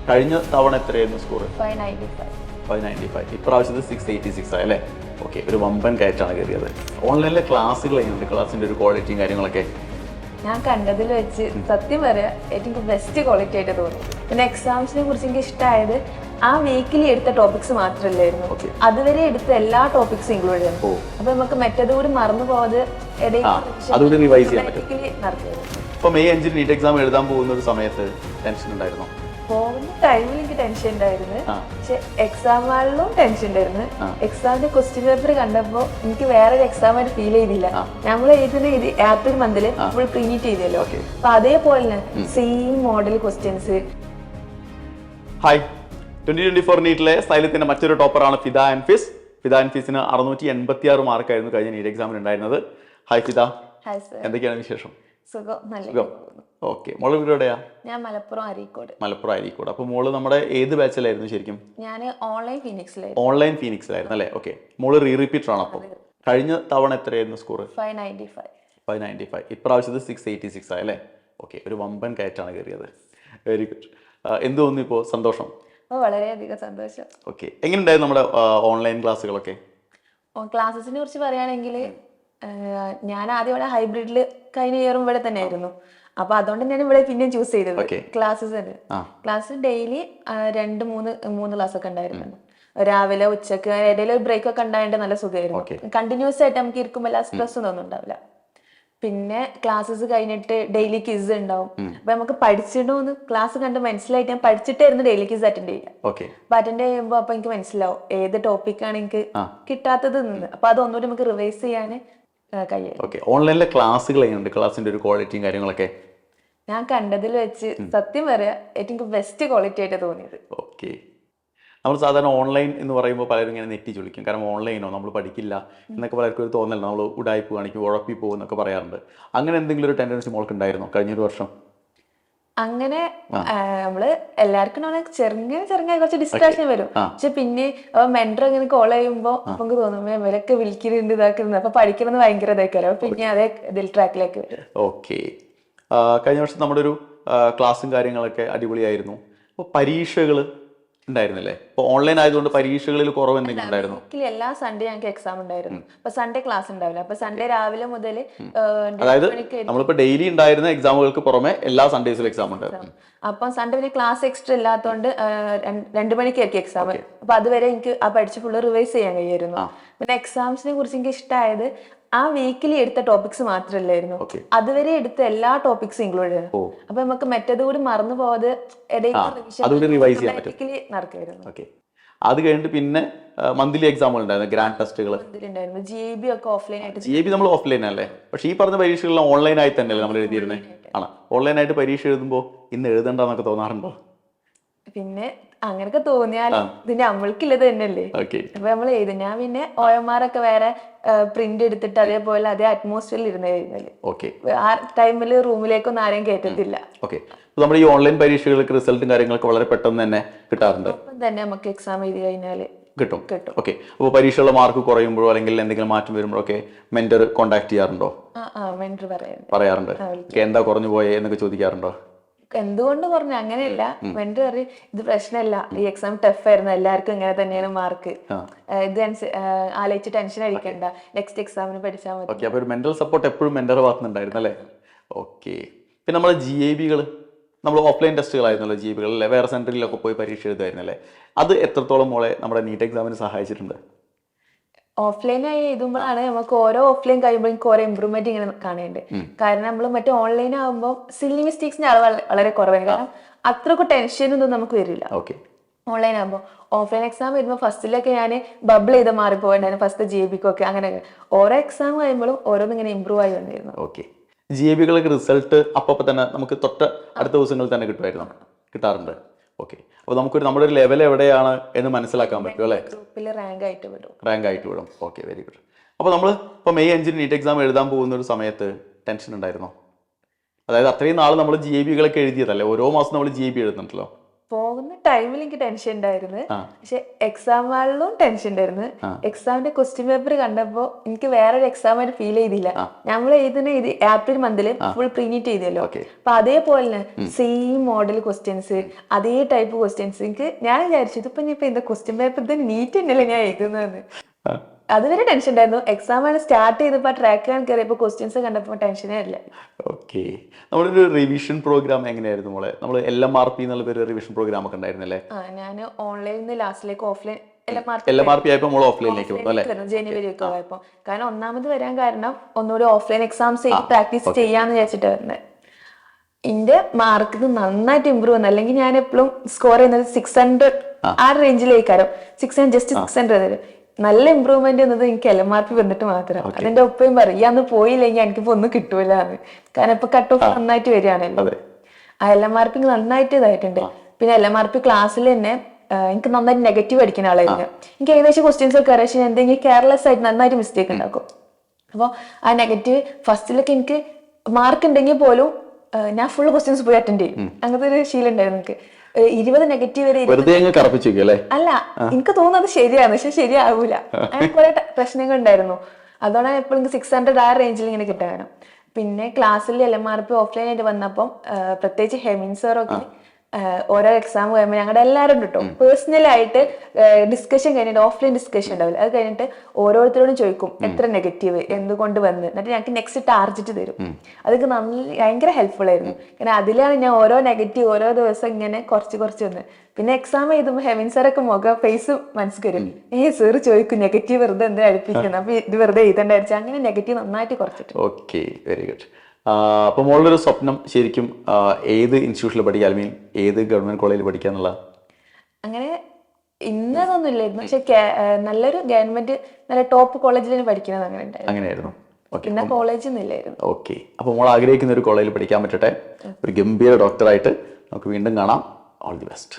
കഴിഞ്ഞ തവണ എത്രയായിരുന്നു സ്കോർ? 595. ഇപ്രാവശ്യത്ത് 686 ആയല്ലേ? ഓക്കെ, ഒരു വമ്പൻ കയറ്റാണ് കയറിയത്. ഓൺലൈനിലെ ക്ലാസ്സുകൾ എങ്ങനെയുണ്ട്? ക്ലാസ്സിൻ്റെ ഒരു ക്വാളിറ്റിയും കാര്യങ്ങളൊക്കെ ഞാൻ കണ്ടതിൽ വെച്ച് സത്യം പറയാം ഏറ്റവും ബെസ്റ്റ് ക്വാളിറ്റി ആയിട്ട് തോന്നി. പിന്നെ എക്സാംസിനെ കുറിച്ച് എനിക്ക് ഇഷ്ടമായത് ആ വീക്കിലി എടുത്ത ടോപ്പിക്സ് മാത്രമല്ലായിരുന്നു, അതുവരെ എടുത്ത എല്ലാ ടോപ്പിക്സും ഇൻക്ലൂഡ് ചെയ്യുന്നു. അപ്പൊ നമുക്ക് മറ്റേത് കൂടി മറന്നു പോകാതെ ഇപ്പൊ മെയ് 5 നീറ്റ് എക്സാം എഴുതാൻ പോകുന്ന ഒരു സമയത്ത് ടെൻഷൻ ഉണ്ടായിരുന്നോ? പോകുന്ന ടൈമിൽ എനിക്ക് ടെൻഷൻ ഉണ്ടായിരുന്നു, പക്ഷെ എക്സാം ഹാളിലും ടെൻഷൻ ഉണ്ടായിരുന്നു. എക്സാമിന്റെ ക്വസ്റ്റ്യൻ പേപ്പർ കണ്ടപ്പോ എനിക്ക് വേറൊരു എക്സാം ആയിട്ട് ഫീൽ ചെയ്തില്ല. നമ്മൾ എഴുതുന്ന ഏപ്രിൽ മന്തിൽ ഫുൾ പ്രിന്റ് ചെയ്തല്ലോ, അപ്പൊ അതേപോലെ തന്നെ സെയിം മോഡൽ ക്വസ്റ്റ്യൻസ്. ഹായ്, 2024 നീറ്റിലെ സൈലത്തിന്റെ മറ്റൊരു ടോപ്പറാണ് ഫിദ അൻഫീസ്. ഫിദ അൻഫീസിന് 686 മാർക്കായിരുന്നു കഴിഞ്ഞ നീറ്റ് എക്സാമിന് ഉണ്ടായിരുന്നത്. ഹായ് ഫിദ, എന്തൊക്കെയാണ് വിശേഷം? സുഖം. ഓക്കെ, മോള് വീട് എവിടെയാ? ഞാൻ മലപ്പുറം അരീക്കോട്. അപ്പൊ മോള് നമ്മുടെ ഏത് ബാച്ചിലായിരുന്നു ശരിക്കും? ഞാൻ ഓൺലൈൻ ഫീനിക്സിലായിരുന്നു അല്ലേ? ഓക്കെ, മോള് റിപ്പീറ്റർ ആണ്. അപ്പോൾ കഴിഞ്ഞ തവണ എത്രയായിരുന്നു സ്കോർ? 595. ഇപ്രാവശ്യത്ത് 686 ആയല്ലേ? ഓക്കെ, ഒരു വമ്പൻ കയറ്റാണ് കയറിയത്. Very good. എന്ത് തോന്നുന്നു ഇപ്പോൾ? സന്തോഷം? വളരെയധികം സന്തോഷം. ഓക്കെ, എങ്ങനെയുണ്ടായിരുന്നു നമ്മുടെ ഓൺലൈൻ ക്ലാസ്സുകളൊക്കെ? ക്ലാസ്സസിനെ കുറിച്ച് പറയുകയാണെങ്കിൽ ഞാൻ ആദ്യം ഇവിടെ ഹൈബ്രിഡിൽ കഴിഞ്ഞ ഇയറും ഇവിടെ തന്നെ ആയിരുന്നു. അപ്പൊ അതുകൊണ്ട് ഞാൻ ഇവിടെ പിന്നെ ചൂസ് ചെയ്തത് ക്ലാസ് ഡെയിലി 2-3 ക്ലാസ് ഒക്കെ ഉണ്ടായിരുന്നു. രാവിലെ ഉച്ചക്ക് ഇടയിൽ ബ്രേക്ക് ഒക്കെ ഉണ്ടായിട്ട് നല്ല സുഖമായിരുന്നു. കണ്ടിന്യൂസ് ആയിട്ട് നമുക്ക് ഇരിക്കുമ്പോൾ സ്ട്രെസ് ഒന്നും ഉണ്ടാവില്ല. പിന്നെ ക്ലാസ്സസ് കഴിഞ്ഞിട്ട് ഡെയിലി ക്വിസ് ഉണ്ടാവും. അപ്പൊ നമുക്ക് പഠിച്ചിട്ടോന്ന് ക്ലാസ് കണ്ട് മനസ്സിലായിട്ട് ഞാൻ പഠിച്ചിട്ടായിരുന്നു ഡെയിലി ക്വിസ് അറ്റൻഡ് ചെയ്യുക. അപ്പൊ അറ്റൻഡ് ചെയ്യുമ്പോൾ അപ്പൊ എനിക്ക് മനസ്സിലാവും ഏത് ടോപ്പിക്കാണ് എനിക്ക് കിട്ടാത്തത് നിന്ന്. അപ്പൊ അതൊന്നുകൂടി നമുക്ക് റിവൈസ് ചെയ്യാൻ കഴിയും. ഓൺലൈനിലെ ക്ലാസ്സുകൾ എങ്ങനെയുണ്ട്? ക്ലാസിന്റെ ഒരു ക്വാളിറ്റിയും കാര്യങ്ങളൊക്കെ ഞാൻ കണ്ടതിൽ വെച്ച് സത്യം പറയാം ഏറ്റവും ബെസ്റ്റ് ക്വാളിറ്റി ആയിട്ട് തോന്നിയത്. ഓക്കെ, നമ്മൾ സാധാരണ ഓൺലൈൻ എന്ന് പറയുമ്പോൾ പലരും ഇങ്ങനെ നെറ്റി ചൊളിക്കും. കാരണം ഓൺലൈനോ നമ്മൾ പഠിക്കില്ല എന്നൊക്കെ പലർക്കും ഒരു തോന്നലുണ്ട്. നമ്മൾ ഉടായ്പ കാണിക്കും, ഉഴപ്പി പോകും എന്നൊക്കെ പറയാറുണ്ട്. അങ്ങനെ എന്തെങ്കിലും ഒരു ടെൻഡൻസി മോൾക്ക് ഉണ്ടായിരുന്നോ കഴിഞ്ഞൊരു വർഷം? അങ്ങനെ നമ്മള് എല്ലാവർക്കും ചെറുങ്ങനെ കുറച്ച് ഡിസ്ട്രാക്ഷൻ വരും. പക്ഷെ പിന്നെ മെന്റർ ഇങ്ങനെ കോൾ ചെയ്യുമ്പോ നമുക്ക് തോന്നും ഇവരൊക്കെ വിളിക്കുന്നുണ്ട് ഇതാക്കുന്നത്, അപ്പൊ പഠിക്കണമെന്ന് ഭയങ്കര ഇതാക്കാരോ. പിന്നെ അതേ ഇതിൽ ട്രാക്കിലേക്ക് വരും. ഓക്കെ, കഴിഞ്ഞ വർഷം നമ്മുടെ ഒരു ക്ലാസ്സും കാര്യങ്ങളൊക്കെ അടിപൊളിയായിരുന്നു. അപ്പോൾ പരീക്ഷകൾ ഉണ്ടായിരുന്നില്ലേ? ഇപ്പൊ ഓൺലൈൻ ആയതുകൊണ്ട് പരീക്ഷകളിൽ കുറവ് എന്തെങ്കിലും ഉണ്ടായിരുന്നു? എല്ലാ സൺഡേ ഞങ്ങൾക്ക് എക്സാം ഉണ്ടായിരുന്നു. അപ്പൊ സൺഡേ ക്ലാസ് ഉണ്ടാവില്ല. അപ്പൊ സൺഡേ രാവിലെ മുതൽ അതായത് നമ്മളിപ്പോ ഡെയിലി ഉണ്ടായിരുന്ന എക്സാമുകൾക്ക് പുറമെ എല്ലാ സൺഡേസിലും എക്സാം ഉണ്ടായിരുന്നു. അപ്പൊ സൺഡേ ക്ലാസ് എക്സ്ട്രാ ഇല്ലാത്തതുകൊണ്ട് 2 മണിക്കായിരിക്കും എക്സാം. അപ്പൊ അതുവരെ എനിക്ക് ആ പഠിച്ച് ഫുള്ള് റിവൈസ് ചെയ്യാൻ കഴിയായിരുന്നു. പിന്നെ എക്സാംസിനെ കുറിച്ച് എനിക്ക് ഇഷ്ടമായത് ആ വീക്കിലി എടുത്ത ടോപ്പിക്സ് മാത്രമല്ലായിരുന്നു, അതുവരെ എടുത്ത എല്ലാ ടോപ്പിക്സും ഇൻക്ലൂഡ് ചെയ്യുന്നു. അപ്പൊ നമുക്ക് മറ്റേത് കൂടി മറന്നു പോകാതെ നടക്കായിരുന്നു. അത് കഴിഞ്ഞിട്ട് പിന്നെ മന്ത്ലി എക്സാമുകൾ ഉണ്ടായിരുന്നു, ഗ്രാൻഡ് ടെസ്റ്റുകൾ GAB ഒക്കെ ഓഫ്ലൈൻ ആയിട്ട്. GAB നമ്മൾ ഓഫ്ലൈൻ അല്ലേ? പക്ഷേ ഈ പറഞ്ഞ പരീക്ഷകളെല്ലാം ഓൺലൈൻ ആയി തന്നെയല്ലേ നമ്മൾ എഴുതിയിരുന്നത്? ആണ്. ഓൺലൈൻ ആയിട്ട് പരീക്ഷ എഴുതുമ്പോൾ ഇന്ന് എഴുതണ്ടെന്നൊക്കെ തോന്നാറുണ്ടോ? പിന്നെ അങ്ങനൊക്കെ തോന്നിയാലും ഇത് നമ്മൾക്കില്ലത് തന്നെയല്ലേ. അപ്പൊ നമ്മൾ എഴുതും. ഞാൻ പിന്നെ OMR ഒക്കെ വേറെ പ്രിന്റ് എടുത്തിട്ട് അതേപോലെ അതേ അറ്റ്മോസ്ഫിയറിൽ ഇരുന്ന് എഴുതുന്നല്ലേ. ആ ടൈമില് റൂമിലേക്കൊന്നും ആരെയും കയറ്റത്തില്ല. നമ്മുടെ ഈ ഓൺലൈൻ പരീക്ഷകൾക്ക് റിസൾട്ടും കാര്യങ്ങളൊക്കെ വളരെ പെട്ടെന്ന് തന്നെ കിട്ടാറുണ്ട്. ഒപ്പം തന്നെ നമുക്ക് എക്സാം എഴുതി കഴിഞ്ഞാല് കിട്ടും. ഓക്കെ, അപ്പോൾ പരീക്ഷകളുടെ മാർക്ക് കുറയുമ്പോഴോ അല്ലെങ്കിൽ എന്തെങ്കിലും മാറ്റം വരുമ്പോഴൊക്കെ മെന്റർ കോൺടാക്ട് ചെയ്യാറുണ്ടോ? മെന്റർ പറയാറുണ്ട്. എന്താ കുറഞ്ഞു പോയേ എന്നൊക്കെ ചോദിക്കാറുണ്ടോ? എന്തുകൊണ്ട് പറഞ്ഞു അങ്ങനെയല്ല. മെന്റർ പറയും ഇത് പ്രശ്നമല്ല, ഈ എക്സാം ടഫ് ആയിരുന്നു, എല്ലാവർക്കും ഇങ്ങനെ തന്നെയാണ് മാർക്ക്, ഇത് ആലോചിച്ച് ടെൻഷൻ അടിക്കണ്ട, നെക്സ്റ്റ് എക്സാമിന് പഠിച്ചാൽ മതി. അപ്പൊ ഒരു മെന്റൽ സപ്പോർട്ട് എപ്പോഴും മെന്റർ ഭാഗത്തുനിന്നുണ്ടായിരുന്നു അല്ലേ? ഓക്കെ, പിന്നെ നമ്മളെ GABകൾ നമ്മൾ ഓഫ്ലൈൻ ടെസ്റ്റുകളായിരുന്നല്ലോ GABകൾ അല്ലേ? വേറെ സെന്ററിലൊക്കെ പോയി പരീക്ഷ എഴുതുമായിരുന്നല്ലേ? അത് എത്രത്തോളം മോളെ നമ്മുടെ നീറ്റ് എക്സാമിന് സഹായിച്ചിട്ടുണ്ട്? ഓഫ്ലൈനായി എഴുതുമ്പോഴാണ് നമുക്ക് ഓരോ ഓഫ്ലൈൻ കഴിയുമ്പോൾ എനിക്ക് ഓരോ ഇമ്പ്രൂവ്മെന്റ് ഇങ്ങനെ കാണേണ്ടത്. കാരണം നമ്മൾ മറ്റേ ഓൺലൈൻ ആകുമ്പോൾ സില്ലി മിസ്റ്റേക്സിന്റെ അളവ് വളരെ കുറവാണ്. കാരണം അത്രക്കും ടെൻഷനൊന്നും നമുക്ക് വരില്ല ഓൺലൈൻ ആകുമ്പോൾ. ഓഫ്ലൈൻ എക്സാം വരുമ്പോൾ ഫസ്റ്റിലൊക്കെ ഞാൻ ബബിൾ ചെയ്ത് മാറിപ്പോയിട്ടുണ്ടായിരുന്നു, ഫസ്റ്റ് GABക്കൊക്കെ. അങ്ങനെയൊക്കെ ഓരോ എക്സാം കഴിയുമ്പോഴും ഓരോന്നും ഇങ്ങനെ ഇമ്പ്രൂവ് ആയി വന്നിരുന്നു. GABകൾക്ക് റിസൾട്ട് അപ്പോൾ തന്നെ നമുക്ക് തൊട്ട് അടുത്ത ദിവസങ്ങളിൽ തന്നെ കിട്ടാറുണ്ട്. ഓക്കെ, അപ്പോൾ നമുക്കൊരു നമ്മുടെ ഒരു ലെവൽ എവിടെയാണ് എന്ന് മനസ്സിലാക്കാൻ പറ്റും അല്ലേ? റാങ്ക് ആയിട്ട് വിടും. Okay, very good. അപ്പോൾ നമ്മൾ ഇപ്പോൾ മെയ് 5 നീറ്റ് എക്സാം എഴുതാൻ പോകുന്ന ഒരു സമയത്ത് ടെൻഷൻ ഉണ്ടായിരുന്നോ? അതായത് അത്രയും നാൾ നമ്മൾ GABകളൊക്കെ എഴുതിയതല്ലേ, ഓരോ മാസം നമ്മൾ GAB എഴുതുന്നുണ്ടല്ലോ. പോകുന്ന ടൈമിൽ എനിക്ക് ടെൻഷൻ ഉണ്ടായിരുന്നു, പക്ഷെ എക്സാം ഹാളിലും ടെൻഷൻ ഉണ്ടായിരുന്നു. എക്സാമിന്റെ ക്വസ്റ്റ്യൻ പേപ്പർ കണ്ടപ്പോ എനിക്ക് വേറൊരു എക്സാം ആയിട്ട് ഫീൽ ചെയ്തില്ല. നമ്മൾ എഴുതുന്ന ഇത് ഏപ്രിൽ മന്തിൽ ഫുൾ പ്രീനിറ്റ് ചെയ്തല്ലോ, അപ്പൊ അതേപോലെ തന്നെ സെയിം മോഡൽ ക്വസ്റ്റ്യൻസ്, അതേ ടൈപ്പ് ക്വസ്റ്റ്യൻസ്. ഞാൻ വിചാരിച്ചു ഇതിപ്പോ എന്താ ക്വസ്റ്റ്യൻ പേപ്പർ ഇത് നീറ്റ് തന്നെയല്ലേ ഞാൻ എഴുതുന്നതെന്ന്. അതുവരെ ടെൻഷൻ ഉണ്ടായിരുന്നു. എക്സാം ആണ് സ്റ്റാർട്ട് ചെയ്തപ്പോ ട്രാക്ക് കയറിയപ്പോ ക്വസ്റ്റ്യൻസ് കണ്ടപ്പോ ടെൻഷനേ ഇല്ല. ഓക്കെ, നമ്മളൊരു റിവിഷൻ പ്രോഗ്രാം എങ്ങനെയായിരുന്നു മോളെ? നമ്മൾ LMRP എന്നുള്ള പേര് റിവിഷൻ പ്രോഗ്രാം ഒക്കെ ഉണ്ടായിരുന്നല്ലേ? ഞാൻ ഓൺലൈനിൽ നിന്ന് ലാസ്റ്റിലേക്ക് ഓഫ്ലൈൻ LMRP ആയപ്പോൾ നമ്മൾ ഓഫ്ലൈനിലേക്ക് പോകും അല്ലേ? ജനുവരി ഒക്കെ ആയപ്പോ. കാരണം ഒന്നാമത് വരാൻ കാരണം ഒന്നുകൂടി ഓഫ്ലൈൻ എക്സാംസ് പ്രാക്ടീസ് ചെയ്യാന്ന് വിചാരിച്ചിട്ട് വരുന്നത്. എന്റെ മാർക്ക് നന്നായിട്ട് ഇമ്പ്രൂവ് വന്നു. അല്ലെങ്കിൽ ഞാൻ എപ്പോഴും സ്കോർ ചെയ്യുന്നത് 600 ആ റേഞ്ചിലേക്കാരും. 600 നല്ല ഇമ്പ്രൂവ്മെന്റ് എന്നത് എനിക്ക് LMRP വന്നിട്ട് മാത്രം. അതിന്റെ ഒപ്പം പറയും അന്ന് പോയില്ലെങ്കിൽ എനിക്കിപ്പോ ഒന്നും കിട്ടൂല. കാരണം ഇപ്പൊ കട്ട് ഓഫ് നന്നായിട്ട് വരികയാണല്ലോ. ആ LMRP നന്നായിട്ട് ഇതായിട്ടുണ്ട്. പിന്നെ LMRP ക്ലാസ്സിൽ തന്നെ എനിക്ക് നന്നായിട്ട് നെഗറ്റീവ് അടിക്കുന്ന ആളായിരുന്നു. എനിക്ക് ഏകദേശം ക്വസ്റ്റ്യൻസ് ഒക്കെ അറിയാം, പക്ഷേ എന്തെങ്കിലും കെയർലെസ് ആയിട്ട് നന്നായിട്ട് മിസ്റ്റേക്ക് ഉണ്ടാക്കും. അപ്പോൾ ആ നെഗറ്റീവ് ഫസ്റ്റിലൊക്കെ എനിക്ക് മാർക്ക് ഉണ്ടെങ്കിൽ പോലും ഞാൻ ഫുൾ ക്വസ്റ്റ്യൻസ് പോയി അറ്റൻഡ് ചെയ്യും. അങ്ങനത്തെ ഒരു ശീലം ഉണ്ടായിരുന്നു എനിക്ക്. 20 നെഗറ്റീവ് വരെ അല്ല, എനിക്ക് തോന്നുന്നത് ശരിയാണ്, പക്ഷെ ശരിയാവൂല. അങ്ങനെ കുറെ പ്രശ്നങ്ങൾ ഉണ്ടായിരുന്നു. അതുകൊണ്ടാണ് എപ്പോഴും എനിക്ക് 600 ആ റേഞ്ചിൽ ഇങ്ങനെ കിട്ടാനും. പിന്നെ ക്ലാസ്സിൽ LMRP ഓഫ്ലൈൻ ആയിട്ട് വന്നപ്പം പ്രത്യേകിച്ച് ഹെമിൻ സാറൊക്കെ ഓരോ എക്സാം കഴിയുമ്പോൾ ഞങ്ങളുടെ എല്ലാവരും കിട്ടോ പേഴ്സണലായിട്ട് ഡിസ്കഷൻ കഴിഞ്ഞിട്ട്, ഓഫ്ലൈൻ ഡിസ്കഷൻ ഉണ്ടാവില്ല, അത് കഴിഞ്ഞിട്ട് ഓരോരുത്തരോടും ചോദിക്കും എത്ര നെഗറ്റീവ് എന്തുകൊണ്ട് വന്ന്, എന്നിട്ട് ഞങ്ങൾക്ക് നെക്സ്റ്റ് ടാർജറ്റ് തരും. അതൊക്കെ ഭയങ്കര ഹെൽപ്ഫുൾ ആയിരുന്നു. കാരണം അതിലാണ് ഞാൻ ഓരോ നെഗറ്റീവ് ഓരോ ദിവസം ഇങ്ങനെ കുറച്ച് വന്ന്. പിന്നെ എക്സാം എഴുതുമ്പോൾ ഹെവിൻ സാറൊക്കെ ഫേസ് മനസ്സിൽ വരും, സാറ് ചോദിക്കും നെഗറ്റീവ് വെറുതെ എന്താ അടുപ്പിക്കുന്നത്, അപ്പൊ ഇത് വെറുതെ എഴുതണ്ടായിരിച്ചു. അങ്ങനെ നെഗറ്റീവ് നന്നായിട്ട് കുറച്ചിട്ട്. Okay, very good. അപ്പോൾ മോളുടെ ഒരു സ്വപ്നം ശരിക്കും ഏത് ഇൻസ്റ്റിറ്റ്യൂഷനിൽ പഠിക്കുക, അല്ലെങ്കിൽ ഏത് ഗവൺമെന്റ് കോളേജിൽ പഠിക്കുക എന്നുള്ള? അങ്ങനെ ഇന്നതൊന്നും ഇല്ലായിരുന്നു, പക്ഷെ നല്ലൊരു ഗവൺമെന്റ് നല്ല ടോപ്പ് കോളേജിൽ പഠിക്കുന്നത് അങ്ങനെ ഉണ്ടായിരുന്നു. അങ്ങനെയായിരുന്നു. പിന്നെ കോളേജൊന്നും ഇല്ലായിരുന്നു. ഓക്കെ, അപ്പോൾ മോൾ ആഗ്രഹിക്കുന്ന ഒരു കോളേജിൽ പഠിക്കാൻ പറ്റട്ടെ. ഒരു ഗംഭീര ഡോക്ടറായിട്ട് നമുക്ക് വീണ്ടും കാണാം. All the best.